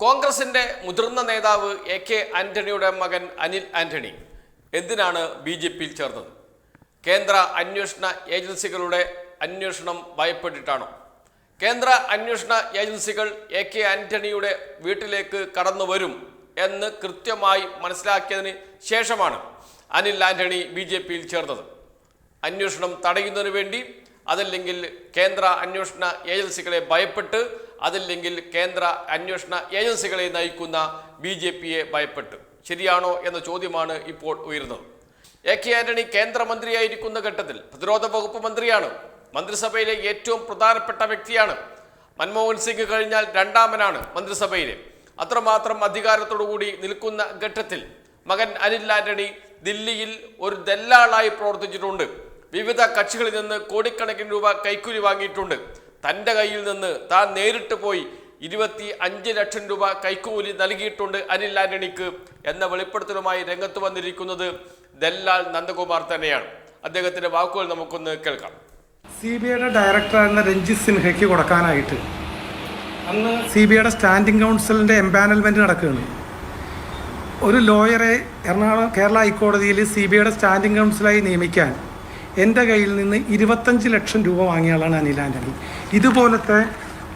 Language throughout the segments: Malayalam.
കോൺഗ്രസിന്റെ മുതിർന്ന നേതാവ് എ.കെ. ആന്റണിയുടെ മകൻ അനിൽ ആന്റണി എന്തിനാണ് ബി.ജെ.പിയിൽ ചേർന്നത്? കേന്ദ്ര അന്വേഷണ ഏജൻസികളുടെ അന്വേഷണം ഭയപ്പെട്ടിട്ടാണോ? കേന്ദ്ര അന്വേഷണ ഏജൻസികൾ എ.കെ. ആന്റണിയുടെ വീട്ടിലേക്ക് കടന്നു വരും എന്ന് കൃത്യമായി മനസ്സിലാക്കിയതിന് ശേഷമാണ് അനിൽ ആന്റണി ബി.ജെ.പിയിൽ ചേർന്നത്. അന്വേഷണം തടയുന്നതിന് വേണ്ടി, അതല്ലെങ്കിൽ കേന്ദ്ര അന്വേഷണ ഏജൻസികളെ ഭയപ്പെട്ട്, അതല്ലെങ്കിൽ കേന്ദ്ര അന്വേഷണ ഏജൻസികളെ നയിക്കുന്ന ബി.ജെ.പിയെ ഭയപ്പെട്ട്. ശരിയാണോ എന്ന ചോദ്യമാണ് ഇപ്പോൾ ഉയരുന്നത്. എ.കെ. ആന്റണി കേന്ദ്രമന്ത്രിയായിരിക്കുന്ന ഘട്ടത്തിൽ പ്രതിരോധ വകുപ്പ് മന്ത്രിയാണ്. മന്ത്രിസഭയിലെ ഏറ്റവും പ്രധാനപ്പെട്ട വ്യക്തിയാണ്. മൻമോഹൻ സിംഗ് കഴിഞ്ഞാൽ രണ്ടാമനാണ് മന്ത്രിസഭയിലെ. അത്രമാത്രം അധികാരത്തോടുകൂടി നിൽക്കുന്ന ഘട്ടത്തിൽ മകൻ അനിൽ ആന്റണി ദില്ലിയിൽ ഒരു ദല്ലാളായി പ്രവർത്തിച്ചിട്ടുണ്ട്. വിവിധ കക്ഷികളിൽ നിന്ന് കോടിക്കണക്കിന് രൂപ കൈക്കൂലി വാങ്ങിയിട്ടുണ്ട്. തൻ്റെ കയ്യിൽ നിന്ന് താൻ നേരിട്ട് പോയി 25 ലക്ഷം രൂപ കൈക്കൂലി നൽകിയിട്ടുണ്ട് അനിൽ ആന്റണിക്ക് എന്ന വെളിപ്പെടുത്തലുമായി രംഗത്ത് വന്നിരിക്കുന്നത് ദല്ലാൽ നന്ദകുമാർ തന്നെയാണ്. അദ്ദേഹത്തിന്റെ വാക്കുകൾ നമുക്കൊന്ന് കേൾക്കാം. CBIയുടെ ഡയറക്ടറായിരുന്ന രഞ്ജിത്ത് സിൻഹയ്ക്ക് കൊടുക്കാനായിട്ട് അന്ന് CBIയുടെ സ്റ്റാൻഡിംഗ് കൗൺസിലിൻ്റെ എംപാനൽമെൻറ്റ് നടക്കുകയാണ്. ഒരു ലോയറെ എറണാകുളം കേരള ഹൈക്കോടതിയിൽ CBIയുടെ സ്റ്റാൻഡിംഗ് കൗൺസിലായി നിയമിക്കാൻ എൻ്റെ കയ്യിൽ നിന്ന് 25 ലക്ഷം രൂപ വാങ്ങിയ ആളാണ് അനിൽ ആന്റണി. ഇതുപോലത്തെ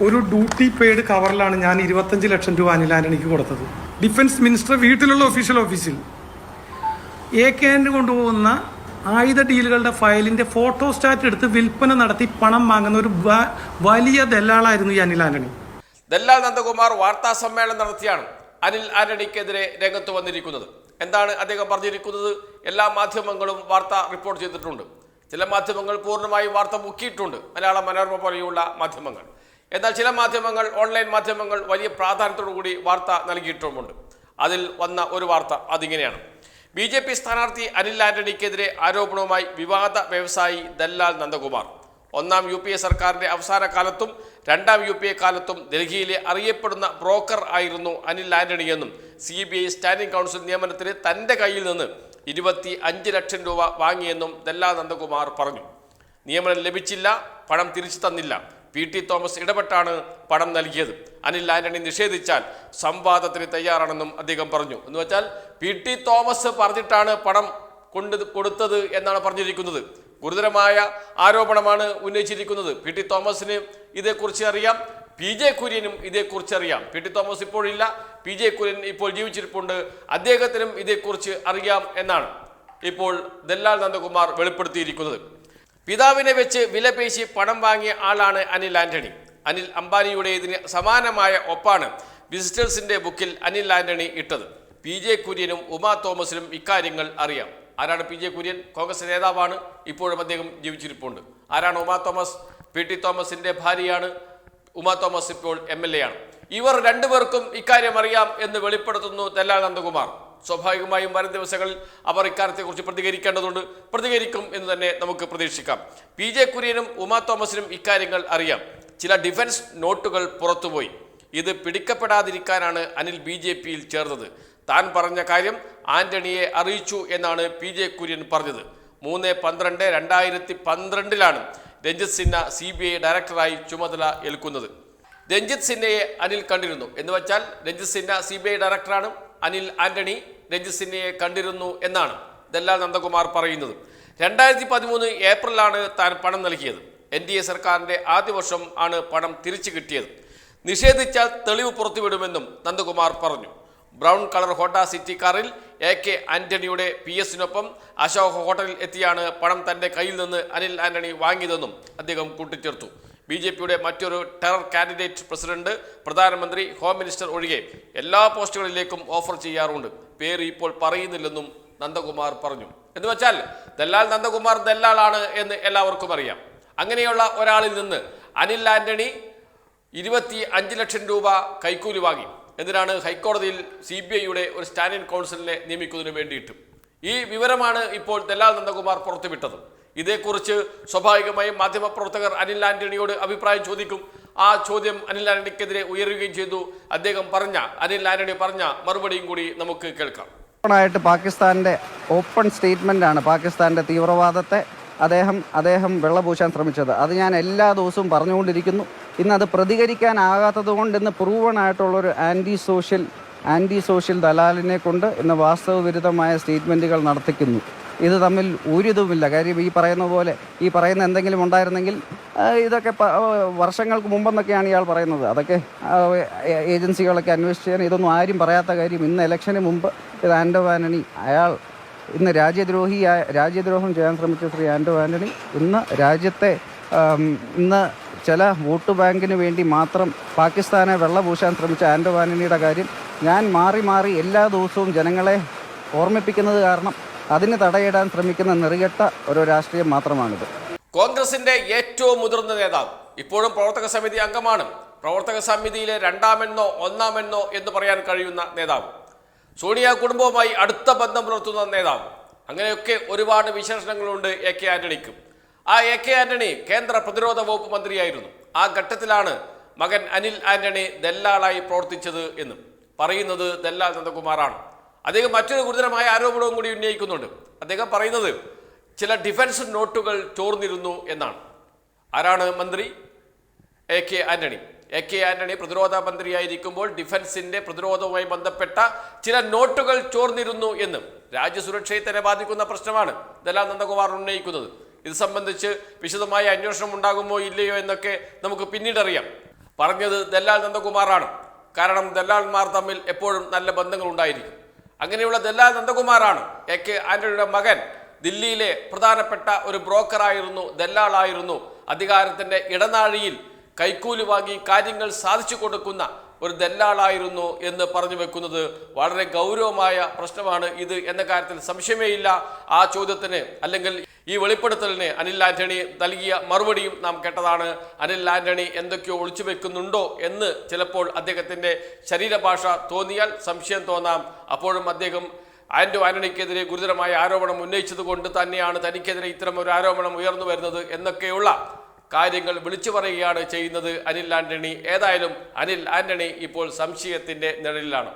ഒരു ഡ്യൂട്ടി പെയ്ഡ് കവറിലാണ് ഞാൻ 25 ലക്ഷം രൂപ അനിൽ ആന്റണിക്ക് കൊടുത്തത്. ഡിഫൻസ് മിനിസ്റ്റർ വീട്ടിലുള്ള ഒഫീഷ്യൽ ഓഫീസിൽ എ.കെ. ആന്റണി കൊണ്ടുപോകുന്ന ആയുധ ഡീലുകളുടെ ഫയലിൻ്റെ ഫോട്ടോസ്റ്റാറ്റ് എടുത്ത് വിൽപ്പന നടത്തി പണം വാങ്ങുന്ന ഒരു വലിയ ദല്ലാളായിരുന്നു ഈ അനിൽ ആന്റണി. ദല്ലാൽ നന്ദകുമാർ വാർത്താ സമ്മേളനം നടത്തിയാണ് അനിൽ ആന്റണിക്കെതിരെ രംഗത്ത് വന്നിരിക്കുന്നത്. എന്താണ് അദ്ദേഹം പറഞ്ഞിരിക്കുന്നത്? എല്ലാ മാധ്യമങ്ങളും വാർത്ത റിപ്പോർട്ട് ചെയ്തിട്ടുണ്ട്. ചില മാധ്യമങ്ങൾ പൂർണ്ണമായി വാർത്ത മുക്കിയിട്ടുണ്ട്, മലയാള മനോരമ പോലെയുള്ള മാധ്യമങ്ങൾ. എന്നാൽ ചില മാധ്യമങ്ങൾ, ഓൺലൈൻ മാധ്യമങ്ങൾ വലിയ പ്രാധാന്യത്തോടു കൂടി വാർത്ത നൽകിയിട്ടുമുണ്ട്. അതിൽ വന്ന ഒരു വാർത്ത അതിങ്ങനെയാണ്: ബി.ജെ.പി. സ്ഥാനാർത്ഥി അനിൽ ആന്റണിക്കെതിരെ ആരോപണവുമായി വിവാദ വ്യവസായി ദല്ലാൽ നന്ദകുമാർ. ഒന്നാം UPA സർക്കാരിന്റെ അവസാന കാലത്തും രണ്ടാം UPA കാലത്തും ഡൽഹിയിലെ അറിയപ്പെടുന്ന ബ്രോക്കർ ആയിരുന്നു അനിൽ ആന്റണി എന്നും CBI സ്റ്റാൻഡിംഗ് കൗൺസിൽ നിയമനത്തിന് തൻ്റെ കയ്യിൽ നിന്ന് 25 ലക്ഷം രൂപ വാങ്ങിയെന്നും ദല്ലാൽ നന്ദകുമാർ പറഞ്ഞു. നിയമനം ലഭിച്ചില്ല, പണം തിരിച്ചു തന്നില്ല. P.T. തോമസ് ഇടപെട്ടാണ് പണം നൽകിയത്. അനിൽ ആന്റണി നിഷേധിച്ചാൽ സംവാദത്തിന് തയ്യാറാണെന്നും അദ്ദേഹം പറഞ്ഞു. എന്ന് വെച്ചാൽ P.T. തോമസ് പറഞ്ഞിട്ടാണ് പണം കൊടുത്തത് എന്നാണ് പറഞ്ഞിരിക്കുന്നത്. ഗുരുതരമായ ആരോപണമാണ് ഉന്നയിച്ചിരിക്കുന്നത്. P.T. തോമസിന് ഇതേക്കുറിച്ച് അറിയാം, P.J. കുര്യനും ഇതേക്കുറിച്ച് അറിയാം. P.T. തോമസ് ഇപ്പോൾ ഇല്ല, P.J. കുര്യൻ ഇപ്പോൾ ജീവിച്ചിരിപ്പുണ്ട്. അദ്ദേഹത്തിനും ഇതേക്കുറിച്ച് അറിയാം എന്നാണ് ഇപ്പോൾ ദല്ലാൽ നന്ദകുമാർ വെളിപ്പെടുത്തിയിരിക്കുന്നത്. പിതാവിനെ വെച്ച് വിലപേശി പണം വാങ്ങിയ ആളാണ് അനിൽ ആന്റണി. അനിൽ അംബാനിയുടേതിന് സമാനമായ ഒപ്പാണ് വിസിറ്റേഴ്സിന്റെ ബുക്കിൽ അനിൽ ആന്റണി ഇട്ടത്. P.J. കുര്യനും ഉമാ തോമസിനും ഇക്കാര്യങ്ങൾ അറിയാം. ആരാണ് P.J. കുര്യൻ? കോൺഗ്രസ് നേതാവാണ്, ഇപ്പോഴും അദ്ദേഹം ജീവിച്ചിരിപ്പുണ്ട്. ആരാണ് ഉമാ തോമസ്? P.T. തോമസിന്റെ ഭാര്യയാണ്. ഉമാ തോമസ് ഇപ്പോൾ MLA ആണ്. ഇവർ രണ്ടുപേർക്കും ഇക്കാര്യം അറിയാം എന്ന് വെളിപ്പെടുത്തുന്നു ദല്ലാൽ നന്ദകുമാർ. സ്വാഭാവികമായും വരും ദിവസങ്ങളിൽ അവർ ഇക്കാര്യത്തെക്കുറിച്ച് പ്രതികരിക്കേണ്ടതുണ്ട്. പ്രതികരിക്കും എന്ന് തന്നെ നമുക്ക് പ്രതീക്ഷിക്കാം. P.J. കുര്യനും ഉമാ തോമസിനും ഇക്കാര്യങ്ങൾ അറിയാം. ചില ഡിഫൻസ് നോട്ടുകൾ പുറത്തുപോയി. ഇത് പിടിക്കപ്പെടാതിരിക്കാനാണ് അനിൽ ബി.ജെ.പിയിൽ ചേർന്നത്. താൻ പറഞ്ഞ കാര്യം ആന്റണിയെ അറിയിച്ചു എന്നാണ് P.J. കുര്യൻ പറഞ്ഞത്. 3/12/2012 രഞ്ജിത്ത് സിൻഹ CBI ഡയറക്ടറായി ചുമതല ഏൽക്കുന്നത്. രഞ്ജിത്ത് സിൻഹയെ അനിൽ കണ്ടിരുന്നു എന്ന് വെച്ചാൽ രഞ്ജിത്ത് സിൻഹ CBI ഡയറക്ടറാണ്, അനിൽ ആന്റണി രഞ്ജിത്ത് സിൻഹയെ കണ്ടിരുന്നു എന്നാണ് ദല്ലാൽ നന്ദകുമാർ പറയുന്നത്. 2013 ഏപ്രിലാണ് താൻ പണം നൽകിയത്. NDA സർക്കാരിൻ്റെ ആദ്യ വർഷം ആണ് പണം തിരിച്ചു കിട്ടിയത്. നിഷേധിച്ചാൽ തെളിവ് പുറത്തുവിടുമെന്നും നന്ദകുമാർ പറഞ്ഞു. ബ്രൗൺ കളർ ഹോണ്ട സിറ്റി കാറിൽ എ.കെ. ആന്റണിയുടെ PS-നൊപ്പം അശോക് ഹോട്ടലിൽ എത്തിയാണ് പണം തൻ്റെ കയ്യിൽ നിന്ന് അനിൽ ആന്റണി വാങ്ങിയതെന്നും അദ്ദേഹം കൂട്ടിച്ചേർത്തു. ബി.ജെ.പിയുടെ മറ്റൊരു ടെറർ കാൻഡിഡേറ്റ് പ്രസിഡന്റ്, പ്രധാനമന്ത്രി, ഹോം മിനിസ്റ്റർ ഒഴികെ എല്ലാ പോസ്റ്റുകളിലേക്കും ഓഫർ ചെയ്യാറുണ്ട്. പേര് ഇപ്പോൾ പറയുന്നില്ലെന്നും നന്ദകുമാർ പറഞ്ഞു. എന്ന് വെച്ചാൽ ദല്ലാൽ നന്ദകുമാർ ദല്ലാളാണ് എന്ന് എല്ലാവർക്കും അറിയാം. അങ്ങനെയുള്ള ഒരാളിൽ നിന്ന് അനിൽ ആന്റണി 25 ലക്ഷം രൂപ കൈക്കൂലി വാങ്ങി. എന്തിനാണ്? ഹൈക്കോടതിയിൽ CBIയുടെ ഒരു സ്റ്റാൻഡിംഗ് കൗൺസിലിനെ നിയമിക്കുന്നതിന് വേണ്ടിയിട്ട്. ഈ വിവരമാണ് ഇപ്പോൾ ദല്ലാൽ നന്ദകുമാർ പുറത്തുവിട്ടത്. ഇതേക്കുറിച്ച് സ്വാഭാവികമായും മാധ്യമപ്രവർത്തകർ അനിൽ ആന്റണിയോട് അഭിപ്രായം ചോദിക്കും. ആ ചോദ്യം അനിൽ ആന്റണിക്കെതിരെ ഉയരുകയും ചെയ്തു. അനിൽ ആന്റണി പറഞ്ഞ മറുപടിയും കൂടി നമുക്ക് കേൾക്കാം. പാകിസ്ഥാന്റെ ഓപ്പൺ സ്റ്റേറ്റ്മെന്റ് ആണ് പാകിസ്ഥാന്റെ തീവ്രവാദത്തെ അദ്ദേഹം വെള്ളപൂശാൻ ശ്രമിച്ചത്. അത് ഞാൻ എല്ലാ ദിവസവും പറഞ്ഞുകൊണ്ടിരിക്കുന്നു. ഇന്നത് പ്രതികരിക്കാനാകാത്തത് കൊണ്ട് ഇന്ന് പ്രൂവൺ ആയിട്ടുള്ളൊരു ആൻറ്റി സോഷ്യൽ ദലാലിനെ കൊണ്ട് ഇന്ന് വാസ്തവവിരുദ്ധമായ സ്റ്റേറ്റ്മെൻറ്റുകൾ നടത്തിക്കുന്നു. ഇത് തമ്മിൽ ഒരിതുമില്ല. കാര്യം ഈ പറയുന്ന എന്തെങ്കിലും ഉണ്ടായിരുന്നെങ്കിൽ ഇതൊക്കെ വർഷങ്ങൾക്ക് മുമ്പെന്നൊക്കെയാണ് ഇയാൾ പറയുന്നത്. അതൊക്കെ ഏജൻസികളൊക്കെ അന്വേഷിച്ചാൽ ഇതൊന്നും ആരും പറയാത്ത കാര്യം. ഇന്ന് ഇലക്ഷന് മുമ്പ് ഇത് ആൻ്റോ ആൻ്റണി അയാൾ ഇന്ന് രാജ്യദ്രോഹം ചെയ്യാൻ ശ്രമിച്ച ശ്രീ ആൻ്റോ ആൻ്റണി ഇന്ന് രാജ്യത്തെ ഇന്ന് ചില വോട്ട് ബാങ്കിന് വേണ്ടി മാത്രം പാകിസ്ഥാനെ വെള്ളപൂശാൻ ശ്രമിച്ച ആൻ്റോ ആൻ്റണിയുടെ കാര്യം ഞാൻ മാറി എല്ലാ ദിവസവും ജനങ്ങളെ ഓർമ്മിപ്പിക്കുന്നത് കാരണം അതിന് തടയിടാൻ ശ്രമിക്കുന്ന നെറികെട്ട ഒരു രാഷ്ട്രീയം മാത്രമാണിത്. കോൺഗ്രസിന്റെ ഏറ്റവും മുതിർന്ന നേതാവ് ഇപ്പോഴും പ്രവർത്തക സമിതി അംഗമാണ്. പ്രവർത്തക സമിതിയിലെ രണ്ടാമെന്നോ ഒന്നാമെന്നോ എന്ന് പറയാൻ കഴിയുന്ന നേതാവ്, സോണിയ കുടുംബവുമായി അടുത്ത ബന്ധം പുലർത്തുന്ന നേതാവ്, അങ്ങനെയൊക്കെ ഒരുപാട് വിശേഷണങ്ങളുണ്ട് എ കെ ആന്റണിക്കും. ആ എ കെ ആന്റണി കേന്ദ്ര പ്രതിരോധ വകുപ്പ് മന്ത്രിയായിരുന്നു. ആ ഘട്ടത്തിലാണ് മകൻ അനിൽ ആന്റണി ദല്ലാളായി പ്രവർത്തിച്ചത് എന്ന് പറയുന്നത് ദല്ലാൽ നന്ദകുമാറാണ്. അദ്ദേഹം മറ്റൊരു ഗുരുതരമായ ആരോപണവും കൂടി ഉന്നയിക്കുന്നുണ്ട്. അദ്ദേഹം പറയുന്നത് ചില ഡിഫൻസ് നോട്ടുകൾ ചോർന്നിരുന്നു എന്നാണ്. ആരാണ് മന്ത്രി? A K Antony. A K Antony പ്രതിരോധ മന്ത്രിയായിരിക്കുമ്പോൾ ഡിഫൻസിന്റെ പ്രതിരോധവുമായി ബന്ധപ്പെട്ട ചില നോട്ടുകൾ ചോർന്നിരുന്നു എന്നും രാജ്യസുരക്ഷയെ തന്നെ ബാധിക്കുന്ന പ്രശ്നമാണ് ദല്ലാൽ നന്ദകുമാർ ഉന്നയിക്കുന്നത്. ഇത് സംബന്ധിച്ച് വിശദമായ അന്വേഷണം ഉണ്ടാകുമോ ഇല്ലയോ എന്നൊക്കെ നമുക്ക് പിന്നീട് അറിയാം. പറഞ്ഞത് ദല്ലാൽ നന്ദകുമാറാണ്. കാരണം ദല്ലാൽമാർ തമ്മിൽ എപ്പോഴും നല്ല ബന്ധങ്ങൾ ഉണ്ടായിരിക്കും. അങ്ങനെയുള്ള ദല്ലാൽ നന്ദകുമാറാണ് എ കെ ആന്റണിയുടെ മകൻ. ദില്ലിയിലെ പ്രധാനപ്പെട്ട ഒരു ബ്രോക്കറായിരുന്നു, ദല്ലാളായിരുന്നു. അധികാരത്തിന്റെ ഇടനാഴിയിൽ കൈക്കൂലി വാങ്ങി കാര്യങ്ങൾ സാധിച്ചു കൊടുക്കുന്ന ഒരു ദല്ലാളായിരുന്നു എന്ന് പറഞ്ഞു വെക്കുന്നത് വളരെ ഗൗരവമായ പ്രശ്നമാണ് ഇത് എന്ന കാര്യത്തിൽ സംശയമേയില്ല. ആ ചോദ്യത്തിന് അല്ലെങ്കിൽ ഈ വെളിപ്പെടുത്തലിന് അനിൽ ആന്റണി നൽകിയ മറുപടിയും നാം കേട്ടതാണ്. അനിൽ ആന്റണി എന്തൊക്കെയോ ഒളിച്ചു വെക്കുന്നുണ്ടോ എന്ന് ചിലപ്പോൾ അദ്ദേഹത്തിൻ്റെ ശരീരഭാഷ തോന്നിയാൽ സംശയം തോന്നാം. അപ്പോഴും അദ്ദേഹം ആൻ്റോ ആന്റണിക്കെതിരെ ഗുരുതരമായ ആരോപണം ഉന്നയിച്ചത് കൊണ്ട് തന്നെയാണ് തനിക്കെതിരെ ഇത്തരം ഒരു ആരോപണം ഉയർന്നു വരുന്നത് എന്നൊക്കെയുള്ള കാര്യങ്ങൾ വിളിച്ചു പറയുകയാണ് ചെയ്യുന്നത് അനിൽ ആന്റണി. ഏതായാലും അനിൽ ആന്റണി ഇപ്പോൾ സംശയത്തിൻ്റെ നിഴലിലാണ്.